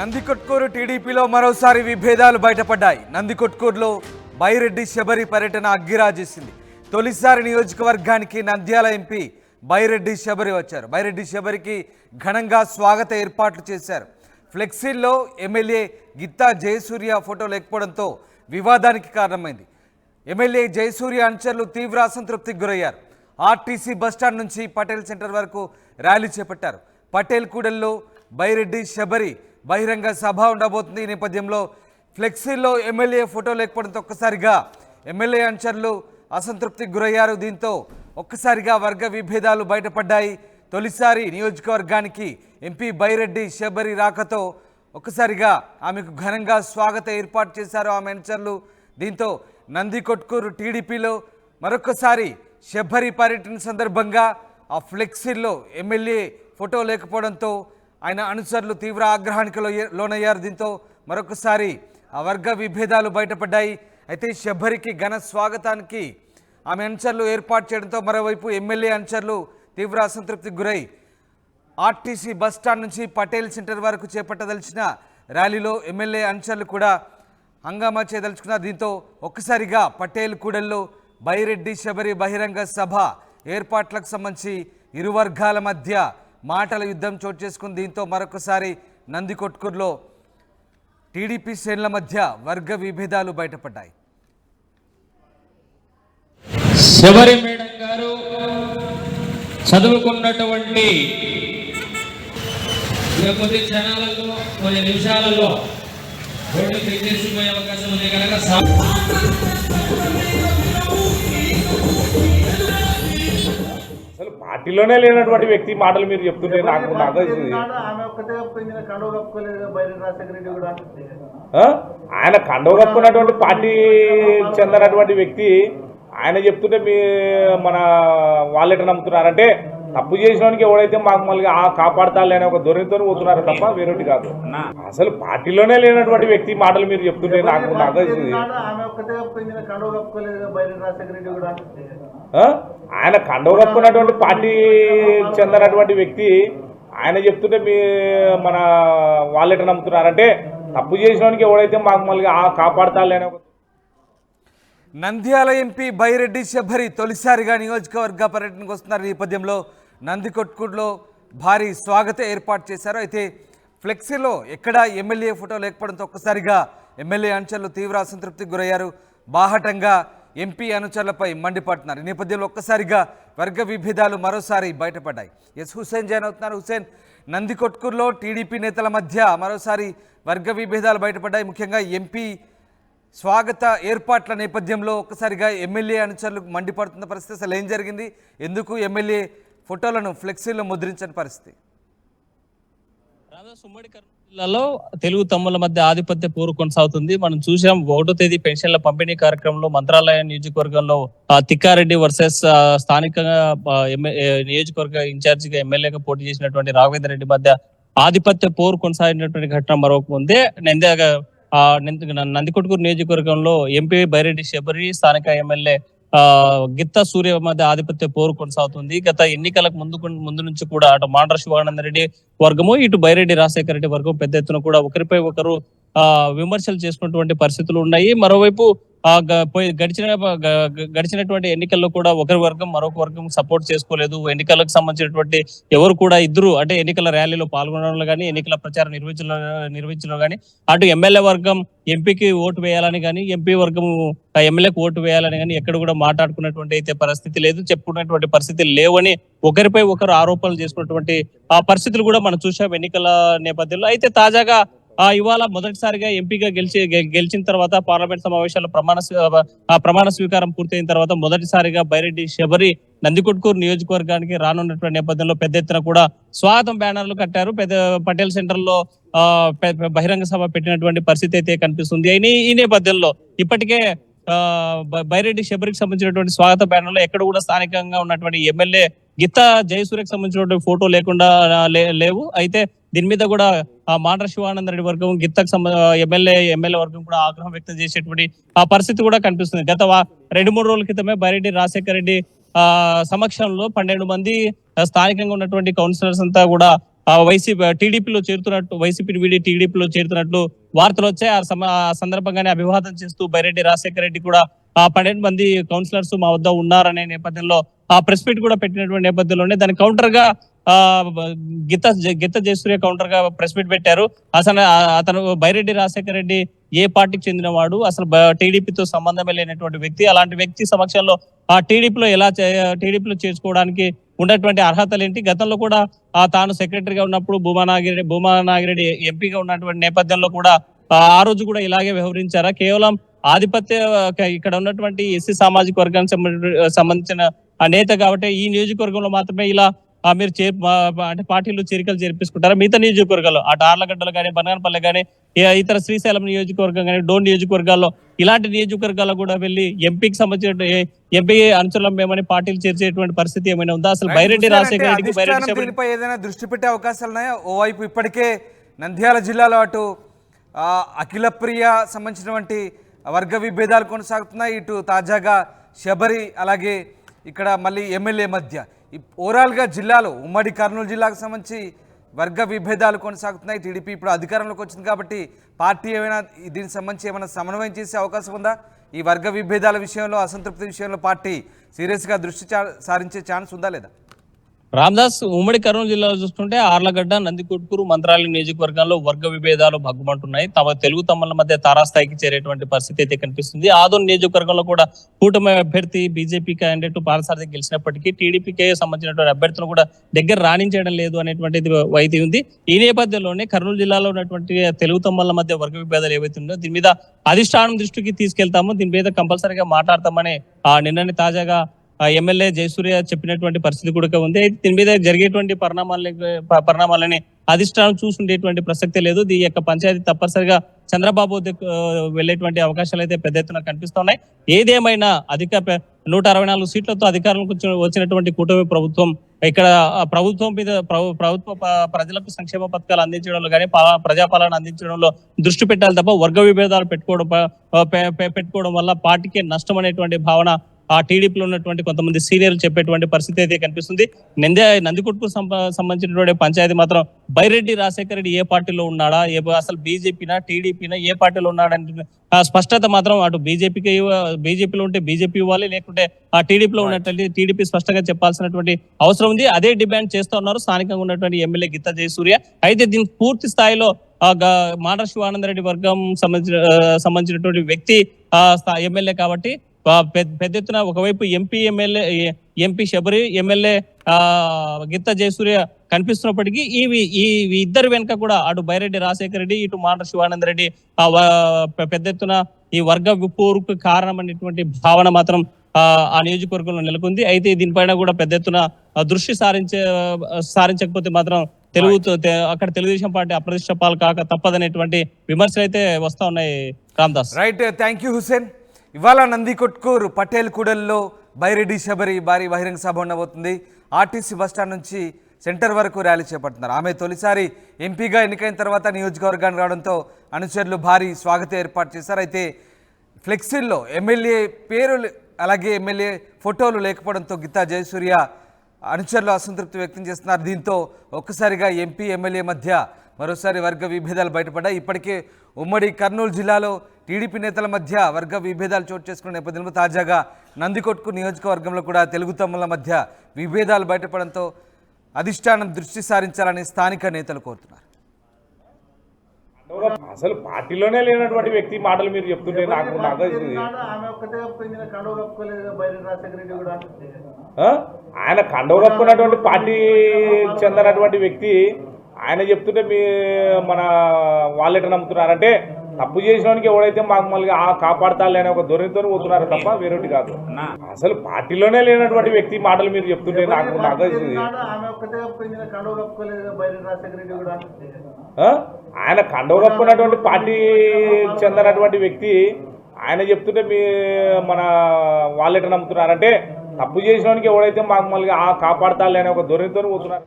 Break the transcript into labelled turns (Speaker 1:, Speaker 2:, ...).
Speaker 1: నందికొట్కూరు టీడీపీలో మరోసారి విభేదాలు బయటపడ్డాయి. నందికొట్కూరులో బైరెడ్డి శబరి పర్యటన అగ్గిరాజేసింది. తొలిసారి నియోజకవర్గానికి నంద్యాల ఎంపీ బైరెడ్డి శబరి వచ్చారు. బైరెడ్డి శబరికి ఘనంగా స్వాగత ఏర్పాట్లు చేశారు. ఫ్లెక్సీల్లో ఎమ్మెల్యే గిత్తా జయసూర్య ఫోటో లేకపోవడంతో వివాదానికి కారణమైంది. ఎమ్మెల్యే జయసూర్య అనుచరులు తీవ్ర అసంతృప్తికి గురయ్యారు. ఆర్టీసీ బస్టాండ్ నుంచి పటేల్ సెంటర్ వరకు ర్యాలీ చేపట్టారు. పటేల్ కూడల్లో బైరెడ్డి శబరి బహిరంగ సభ ఉండబోతుంది. ఈ నేపథ్యంలో ఫ్లెక్సీల్లో ఎమ్మెల్యే ఫోటో లేకపోవడంతో ఒక్కసారిగా ఎమ్మెల్యే అనుచరులు అసంతృప్తికి గురయ్యారు. దీంతో ఒక్కసారిగా వర్గ విభేదాలు బయటపడ్డాయి. తొలిసారి నియోజకవర్గానికి ఎంపీ బైరెడ్డి శబరి రాకతో ఒక్కసారిగా ఆమెకు ఘనంగా స్వాగత ఏర్పాటు చేశారు ఆమె అనుచరులు. దీంతో నందికొట్కూరు టీడీపీలో మరొకసారి శబరి పర్యటన సందర్భంగా ఆ ఫ్లెక్సీల్లో ఎమ్మెల్యే ఫోటో లేకపోవడంతో ఆయన అనుచరులు తీవ్ర ఆగ్రహానికి లోనయ్యారు. దీంతో మరొకసారి ఆ వర్గ విభేదాలు బయటపడ్డాయి. అయితే శబరికి ఘన స్వాగతానికి ఆమె అనుచరులు ఏర్పాటు చేయడంతో మరోవైపు ఎమ్మెల్యే అనుచరులు తీవ్ర అసంతృప్తికి గురై ఆర్టీసీ బస్టాండ్ నుంచి పటేల్ సెంటర్ వరకు చేపట్టదలిచిన ర్యాలీలో ఎమ్మెల్యే అనుచరులు కూడా హంగామా చేయదలుచుకున్నారు. దీంతో ఒక్కసారిగా పటేల్ కూడల్లో బైరెడ్డి శబరి బహిరంగ సభ ఏర్పాట్లకు సంబంధించి ఇరు వర్గాల మధ్య మాటల యుద్ధం చోటు చేసుకుంది. దీంతో మరొకసారి నందికొట్కూరులో టీడీపీ శ్రేణుల మధ్య వర్గ విభేదాలు బయటపడ్డాయి.
Speaker 2: శబరి మేడం గారు చదువుకున్నటువంటి కొద్ది క్షణాలలో కొన్ని నిమిషాలలో రోడ్డు చేసిపోయే అవకాశం ఉంది కనుక
Speaker 3: అసలు పార్టీలోనే లేనటువంటి వ్యక్తి మాటలు మీరు చెప్తుంటే నాకు ఆయన కండవ కప్పుకున్నటువంటి పార్టీ చెందినటువంటి వ్యక్తి ఆయన చెప్తుంటే మీ మన వాళ్ళెట నమ్ముతున్నారంటే తప్పు చేసినోనికి ఎవడైతే మాకు మళ్ళీ కాపాడతాలే అనే ఒక ధోరణితో పోతున్నారు తప్ప వేరొకటి కాదు. అసలు పార్టీలోనే లేనటువంటి వ్యక్తి మాటలు మీరు చెప్తుంటే నాకు ఆయన కండవ కప్పుకున్నటువంటి పార్టీ చెందినటువంటి వ్యక్తి ఆయన చెప్తుంటే మీ మన వాళ్ళెట నమ్ముతున్నారంటే తప్పు చేసినోనికి ఎవడైతే మాకు మళ్ళీ కాపాడతాలే అనే
Speaker 1: నంద్యాల ఎంపీ బైరెడ్డి శబరి తొలిసారిగా నియోజకవర్గ పర్యటనకు వస్తున్నారు. ఈ నేపథ్యంలో నందికొట్కూరులో భారీ స్వాగత ఏర్పాటు చేశారు. అయితే ఫ్లెక్సీలో ఎక్కడా ఎమ్మెల్యే ఫోటో లేకపోవడంతో ఒక్కసారిగా ఎమ్మెల్యే అనుచరులు తీవ్ర అసంతృప్తికి గురయ్యారు. బాహటంగా ఎంపీ అనుచరులపై మండిపడుతున్నారు. ఈ నేపథ్యంలో ఒక్కసారిగా వర్గ విభేదాలు మరోసారి బయటపడ్డాయి. హుసేన్ జాయిన్ అవుతున్నారు. హుసేన్, నందికొట్కూరులో టీడీపీ నేతల మధ్య మరోసారి వర్గ విభేదాలు బయటపడ్డాయి. ముఖ్యంగా ఎంపీ స్వాగత ఏర్పాట్ల నేపథ్యంలో ఒక్కసారిగా ఎమ్మెల్యే అనుచరులు మండిపడుతున్న పరిస్థితి. అసలు ఏం జరిగింది? ఎందుకు ఎమ్మెల్యే ఫోటోలను ఫ్లెక్సీలో ముద్రించని పరిస్థితి?
Speaker 2: ఉమ్మడి కర్నూలు జిల్లాలో తెలుగు తమ్ముల మధ్య ఆధిపత్య పోరు కొనసాగుతుంది. మనం చూసాం 1వ తేదీ పెన్షన్ల పంపిణీ కార్యక్రమంలో మంత్రాలయం నియోజకవర్గంలో తిక్కారెడ్డి వర్సెస్ స్థానికంగా నియోజకవర్గ ఇన్ఛార్జిగా ఎమ్మెల్యేగా పోటీ చేసినటువంటి రాఘవేంద్ర రెడ్డి మధ్య ఆధిపత్య పోరు కొనసాగినటువంటి ఘటన మరొక ముందే నందికొట్కూరు నియోజకవర్గంలో ఎంపీ బైరెడ్డి శబరి స్థానిక ఎమ్మెల్యే గిత్తా సూర్య మధ్య ఆధిపత్య పోరు కొనసాగుతుంది. గత ఎన్నికలకు ముందు నుంచి కూడా అటు మాండ్ర శివానంద రెడ్డి వర్గము ఇటు బైరెడ్డి రాజశేఖర రెడ్డి వర్గం పెద్ద ఎత్తున కూడా ఒకరిపై ఒకరు విమర్శలు చేసుకున్నటువంటి పరిస్థితులు ఉన్నాయి. మరోవైపు గడిచినటువంటి ఎన్నికల్లో కూడా ఒకరి వర్గం మరొక వర్గం సపోర్ట్ చేసుకోలేదు. ఎన్నికలకు సంబంధించినటువంటి ఎవరు కూడా ఇద్దరు అంటే ఎన్నికల ర్యాలీలో పాల్గొనడంలో కానీ ఎన్నికల ప్రచారం నిర్వహించడంలో కానీ అటు ఎమ్మెల్యే వర్గం ఎంపీకి ఓటు వేయాలని కానీ ఎంపీ వర్గం ఎమ్మెల్యేకి ఓటు వేయాలని కానీ ఎక్కడ కూడా మాట్లాడుకున్నటువంటి అయితే పరిస్థితి లేదు, చెప్పుకున్నటువంటి పరిస్థితి లేవని ఒకరిపై ఒకరు ఆరోపణలు చేసుకున్నటువంటి ఆ పరిస్థితులు కూడా మనం చూసాం ఎన్నికల నేపథ్యంలో. అయితే తాజాగా ఇవాళ మొదటిసారిగా ఎంపీగా గెలిచిన తర్వాత పార్లమెంట్ సమావేశాల్లో ప్రమాణ స్వీకారం పూర్తయిన తర్వాత మొదటిసారిగా బైరెడ్డి శబరి నందికొట్కూరు నియోజకవర్గానికి రానున్నటువంటి నేపథ్యంలో పెద్ద ఎత్తున కూడా స్వాగతం బ్యానర్లు కట్టారు. పటేల్ సెంటర్ లో బహిరంగ సభ పెట్టినటువంటి పరిస్థితి అయితే కనిపిస్తుంది. ఈ నేపథ్యంలో ఇప్పటికే బైరెడ్డి శబరికి సంబంధించినటువంటి స్వాగత బ్యానర్లో ఎక్కడ కూడా స్థానికంగా ఉన్నటువంటి ఎమ్మెల్యే గిత్తా జయసూర్యకి సంబంధించినటువంటి ఫోటో లేకుండా లేవు. అయితే దీని మీద కూడా మాండ్ర శివానంద రెడ్డి వర్గం గిత్తకు ఎమ్మెల్యే వర్గం కూడా ఆగ్రహం వ్యక్తం చేసేటువంటి ఆ పరిస్థితి కూడా కనిపిస్తుంది. గత 2-3 రోజుల క్రితమే బైరెడ్డి రాజశేఖర రెడ్డి సమక్షంలో 12 మంది స్థానికంగా ఉన్నటువంటి కౌన్సిలర్స్ అంతా కూడా వైసీపీ టీడీపీలో చేరుతున్నట్టు, వైసీపీని వీడి టీడీపీలో చేరుతున్నట్లు వార్తలు వచ్చాయి. ఆ సందర్భంగానే అభివాదం చేస్తూ బైరెడ్డి రాజశేఖర రెడ్డి కూడా 12 మంది కౌన్సిలర్స్ మా వద్ద ఉన్నారనే నేపథ్యంలో ఆ ప్రెస్ మీట్ కూడా పెట్టినటువంటి నేపథ్యంలోనే దాని కౌంటర్ గా గిత్త జయసూర్య కౌంటర్ గా ప్రెస్ మీట్ పెట్టారు. అసలు అతను బైరెడ్డి రాజశేఖర రెడ్డి ఏ పార్టీకి చెందినవాడు, అసలు టీడీపీతో సంబంధమే లేనటువంటి వ్యక్తి, అలాంటి వ్యక్తి సమక్షంలో ఆ టీడీపీలో టీడీపీలో చేర్చుకోవడానికి ఉన్నటువంటి అర్హతలు ఏంటి, గతంలో కూడా తాను సెక్రటరీగా ఉన్నప్పుడు భూమా నాగిరెడ్డి ఎంపీగా ఉన్నటువంటి నేపథ్యంలో కూడా ఆ రోజు కూడా ఇలాగే వ్యవహరించారా, కేవలం ఆధిపత్య ఇక్కడ ఉన్నటువంటి ఎస్సీ సామాజిక వర్గానికి సంబంధించిన నేత కాబట్టి ఈ నియోజకవర్గంలో మాత్రమే ఇలా మీరు అంటే పార్టీలు చేరికలు చేర్పించుకుంటారా, మిగతా నియోజకవర్గాల్లో అటు ఆర్లగడ్డలు కానీ, బనగానపల్లె కానీ, ఇతర శ్రీశైలం నియోజకవర్గం కానీ, డోన్ నియోజకవర్గాల్లో ఇలాంటి నియోజకవర్గాల్లో కూడా వెళ్ళి ఎంపీకి సంబంధించిన ఎంపీ అనుచరులం మేమని పార్టీలు చేర్చేటువంటి పరిస్థితి ఏమైనా ఉందా? అసలు బైరెడ్డి రాజశేఖర రెడ్డికి
Speaker 1: దీనిపై ఏదైనా దృష్టి పెట్టే అవకాశాలు ఉన్నాయా? ఓవైపు ఇప్పటికే నంద్యాల జిల్లాలో అటు అఖిలప్రియ సంబంధించినటువంటి వర్గ విభేదాలు కొనసాగుతున్నాయి, ఇటు తాజాగా శబరి, అలాగే ఇక్కడ మళ్ళీ ఎమ్మెల్యే మధ్య ఓవరాల్గా జిల్లాలో ఉమ్మడి కర్నూలు జిల్లాకు సంబంధించి వర్గ విభేదాలు కొనసాగుతున్నాయి. టీడీపీ ఇప్పుడు అధికారంలోకి వచ్చింది కాబట్టి పార్టీ ఏమైనా దీనికి సంబంధించి ఏమైనా సమన్వయం చేసే అవకాశం ఉందా? ఈ వర్గ విభేదాల విషయంలో, అసంతృప్తి విషయంలో పార్టీ సీరియస్గా దృష్టి సారించే ఛాన్స్ ఉందా లేదా?
Speaker 2: రామదాస్, ఉమ్మడి కర్నూలు జిల్లాలో చూస్తుంటే ఆర్లగడ్డ, నందికొట్కూరు, మంత్రాలయం నియోజకవర్గాల్లో వర్గ విభేదాలు భగ్గుమంటున్నాయి. తెలుగు తమ్ముల మధ్య తారాస్థాయికి చేరేటువంటి పరిస్థితి అయితే కనిపిస్తుంది. ఆదోన్ నియోజకవర్గంలో కూడా కూటమి అభ్యర్థి బీజేపీ క్యాండిడేట్ పారసారథి గెలిచినప్పటికీ టీడీపీకి సంబంధించినటువంటి అభ్యర్థులు కూడా దగ్గర రాణించడం లేదు అనేటువంటిది వైద్యం ఉంది. ఈ నేపథ్యంలోనే కర్నూలు జిల్లాలో ఉన్నటువంటి తెలుగు తమ్ముల మధ్య వర్గ విభేదాలు ఏవైతే ఉన్నాయో దీని మీద అధిష్టానం దృష్టికి తీసుకెళ్తాము, దీని మీద కంపల్సరీగా మాట్లాడతామని నిన్ననే తాజాగా ఎమ్మెల్యే జయసూర్య చెప్పినటువంటి పరిస్థితి కూడా ఉంది. దీని మీద జరిగేటువంటి పరిణామాలని అధిష్టానం చూసుండేటువంటి ప్రసక్తే లేదు. ఈ యొక్క పంచాయతీ తప్పనిసరిగా చంద్రబాబు వెళ్లేటువంటి అవకాశాలు అయితే పెద్ద ఎత్తున కనిపిస్తున్నాయి. ఏదేమైనా 164 సీట్లతో అధికారంలోకి వచ్చినటువంటి కూటమి ప్రభుత్వం ఇక్కడ ప్రభుత్వం మీద ప్రభుత్వ ప్రజలకు సంక్షేమ పథకాలు అందించడంలో కానీ, ప్రజాపాలన అందించడంలో దృష్టి పెట్టాలి తప్ప వర్గ విభేదాలు పెట్టుకోవడం వల్ల పార్టీకి నష్టం అనేటువంటి భావన ఆ టీడీపీలో ఉన్నటువంటి కొంతమంది సీనియర్లు చెప్పేటువంటి పరిస్థితి అయితే కనిపిస్తుంది. నందికొట్కు సంబంధించినటువంటి పంచాయతీ మాత్రం బైరెడ్డి రాజశేఖర రెడ్డి ఏ పార్టీలో ఉన్నాడా, అసలు బీజేపీనా టీడీపీనా ఏ పార్టీలో ఉన్నాడని స్పష్టత మాత్రం అటు బీజేపీలో ఉంటే బీజేపీ ఇవ్వాలి, లేకుంటే ఆ టీడీపీలో ఉన్నటువంటి టీడీపీ స్పష్టంగా చెప్పాల్సినటువంటి అవసరం ఉంది. అదే డిమాండ్ చేస్తూ ఉన్నారు స్థానికంగా ఉన్నటువంటి ఎమ్మెల్యే గిత్త జయసూర్య. అయితే దీనికి పూర్తి స్థాయిలో మాండ్ర శివానందరెడ్డి వర్గం సంబంధించినటువంటి వ్యక్తి ఎమ్మెల్యే కాబట్టి పెద్ద ఎత్తున ఒకవైపు ఎంపీ శబరి, ఎమ్మెల్యే గిత్త జయసూర్య కనిపిస్తున్నప్పటికీ ఈ ఇద్దరు వెనుక కూడా అటు బైరెడ్డి రాజశేఖర రెడ్డి, ఇటు మాండ్ర శివానంద రెడ్డి పెద్ద ఎత్తున ఈ వర్గ విపోరుకు కారణం అనేటువంటి భావన మాత్రం ఆ నియోజకవర్గంలో నెలకొంది. అయితే దీనిపైన కూడా పెద్ద ఎత్తున దృష్టి సారించకపోతే మాత్రం అక్కడ తెలుగుదేశం పార్టీ అప్రతిష్ట పాలు కాక తప్పదనేటువంటి విమర్శలు అయితే వస్తా ఉన్నాయి. Ramdas,
Speaker 1: right, thank you Hussain. ఇవాళ నందికొట్కూరు పటేల్ కూడల్లో బైరెడ్డి శబరి భారీ బహిరంగ సభ ఉండబోతుంది. ఆర్టీసీ బస్టాండ్ నుంచి సెంటర్ వరకు ర్యాలీ చేపడుతున్నారు. ఆమె తొలిసారి ఎంపీగా ఎన్నికైన తర్వాత నియోజకవర్గానికి రావడంతో అనుచరులు భారీ స్వాగతం ఏర్పాటు చేశారు. అయితే ఫ్లెక్సీల్లో ఎమ్మెల్యే పేరు అలాగే ఎమ్మెల్యే ఫోటోలు లేకపోవడంతో గిత్తా జయసూర్య అనుచరులు అసంతృప్తి వ్యక్తం చేస్తున్నారు. దీంతో ఒక్కసారిగా ఎంపీ ఎమ్మెల్యే మధ్య మరోసారి వర్గ విభేదాలు బయటపడ్డాయి. ఇప్పటికే ఉమ్మడి కర్నూలు జిల్లాలో టీడీపీ నేతల మధ్య వర్గ విభేదాలు చోటు చేసుకున్న నేపథ్యంలో తాజాగా నందికొట్కు నియోజకవర్గంలో కూడా తెలుగు తమ్ముల మధ్య విభేదాలు బయటపడంతో అధిష్టానం దృష్టి సారించాలని స్థానిక నేతలు కోరుతున్నారు.
Speaker 3: అసలు పార్టీలోనే లేనటువంటి వ్యక్తి మాటలు మీరు చెప్తుంటే నాకు ఆయన కండవ కప్పుకున్నటువంటి పార్టీ చెందినటువంటి వ్యక్తి ఆయన చెప్తుంటే మన వాళ్ళు ఎట్లా నమ్ముతున్నారంటే తప్పు చేసినోనికి ఎవడైతే మాకు మళ్ళీ కాపాడతాలే అనే ఒక ధోరణితో పోతున్నారు తప్ప వేరొకటి కాదు. అసలు పార్టీలోనే లేనటువంటి వ్యక్తి మాటలు మీరు చెప్తుంటే నాకు ఆయన కండవ కప్పుకున్నటువంటి పార్టీ చెందినటువంటి వ్యక్తి ఆయన చెప్తుంటే మన వాళ్ళు ఎట్లా నమ్ముతున్నారంటే తప్పు చేసినోనికి ఎవడైతే మాకు మళ్ళీ కాపాడతాలే అనే ఒక ధోరణితో పోతున్నారు.